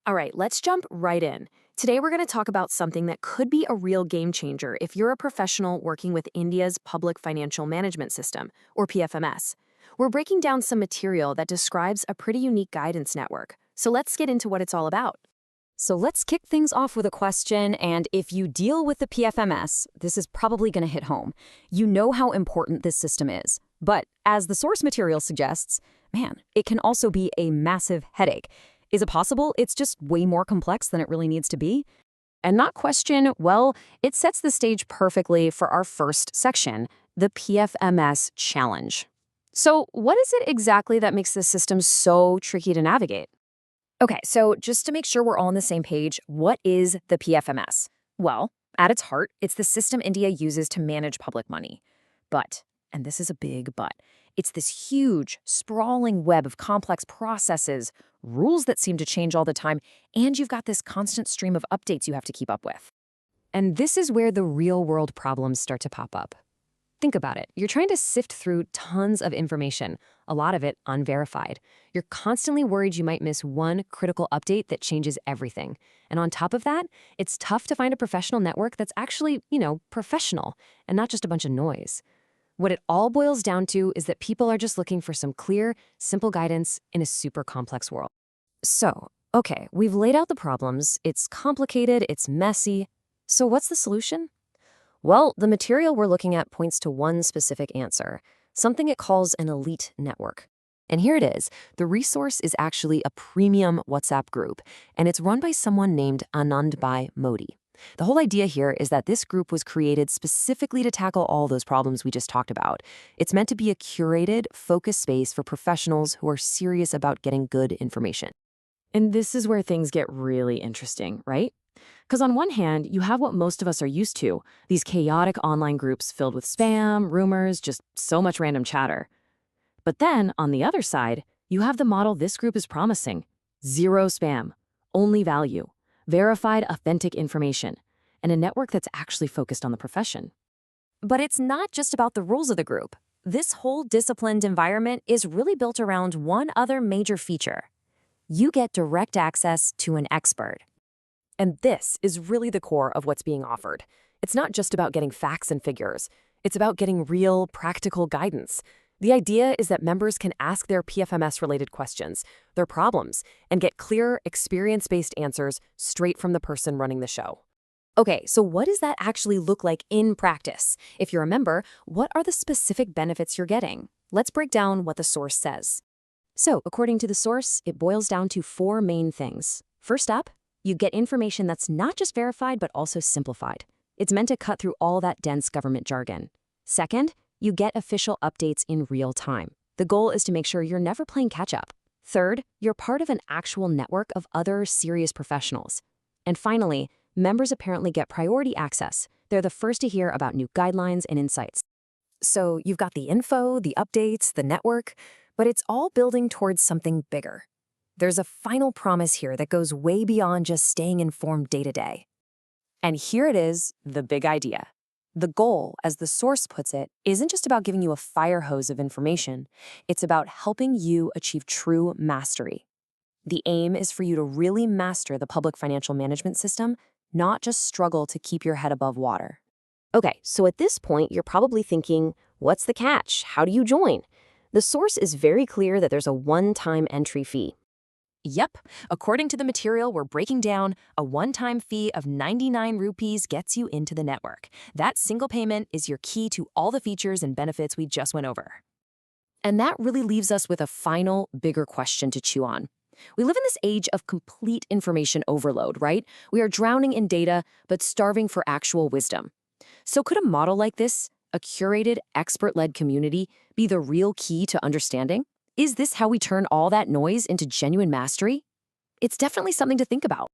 All right, let's jump right in. Today, we're going to talk about something that could be a real game changer if you're a professional working with India's Public Financial Management System, or PFMS. We're breaking down some material that describes a pretty unique guidance network. So let's get into what it's all about. So let's kick things off with a question, and if you deal with the PFMS, this is probably going to hit home. You know how important this system is. But as the source material suggests, man, it can also be a massive headache. Is it possible it's just way more complex than it really needs to be? And not question, well, it sets the stage perfectly for our first section, the PFMS challenge. So, what is it exactly that makes this system so tricky to navigate? Okay, so just to make sure we're all on the same page, what is the PFMS? Well, at its heart, it's the system India uses to manage public money. But, and this is a big but, it's this huge, sprawling web of complex processes, rules that seem to change all the time, and you've got this constant stream of updates you have to keep up with. And this is where the real-world problems start to pop up. Think about it. You're trying to sift through tons of information, a lot of it unverified. You're constantly worried you might miss one critical update that changes everything. And on top of that, it's tough to find a professional network that's actually, professional and not just a bunch of noise. What it all boils down to is that people are just looking for some clear, simple guidance in a super complex world. So, okay, we've laid out the problems. It's complicated, it's messy. So what's the solution? Well, the material we're looking at points to one specific answer, something it calls an elite network. And here it is. The resource is actually a premium WhatsApp group, and it's run by someone named Anandmodi. The whole idea here is that this group was created specifically to tackle all those problems we just talked about. It's meant to be a curated, focused space for professionals who are serious about getting good information. And this is where things get really interesting, right? Because on one hand, you have what most of us are used to, these chaotic online groups filled with spam, rumors, just so much random chatter. But then, on the other side, you have the model this group is promising. Zero spam, only value, verified, authentic information, and a network that's actually focused on the profession. But it's not just about the rules of the group. This whole disciplined environment is really built around one other major feature. You get direct access to an expert. And this is really the core of what's being offered. It's not just about getting facts and figures. It's about getting real, practical guidance. The idea is that members can ask their PFMS-related questions, their problems, and get clear, experience-based answers straight from the person running the show. Okay, so what does that actually look like in practice? If you're a member, what are the specific benefits you're getting? Let's break down what the source says. So, according to the source, it boils down to four main things. First up, you get information that's not just verified, but also simplified. It's meant to cut through all that dense government jargon. Second, you get official updates in real time. The goal is to make sure you're never playing catch-up. Third, you're part of an actual network of other serious professionals. And finally, members apparently get priority access. They're the first to hear about new guidelines and insights. So you've got the info, the updates, the network, but it's all building towards something bigger. There's a final promise here that goes way beyond just staying informed day to day. And here it is, the big idea. The goal, as the source puts it, isn't just about giving you a fire hose of information. It's about helping you achieve true mastery. The aim is for you to really master the public financial management system, not just struggle to keep your head above water. Okay, so at this point, you're probably thinking, what's the catch? How do you join? The source is very clear that there's a one-time entry fee. Yep, according to the material we're breaking down, a one-time fee of 99 rupees gets you into the network. That single payment is your key to all the features and benefits we just went over. And that really leaves us with a final, bigger question to chew on. We live in this age of complete information overload, right? We are drowning in data, but starving for actual wisdom. So could a model like this, a curated, expert-led community, be the real key to understanding? Is this how we turn all that noise into genuine mastery? It's definitely something to think about.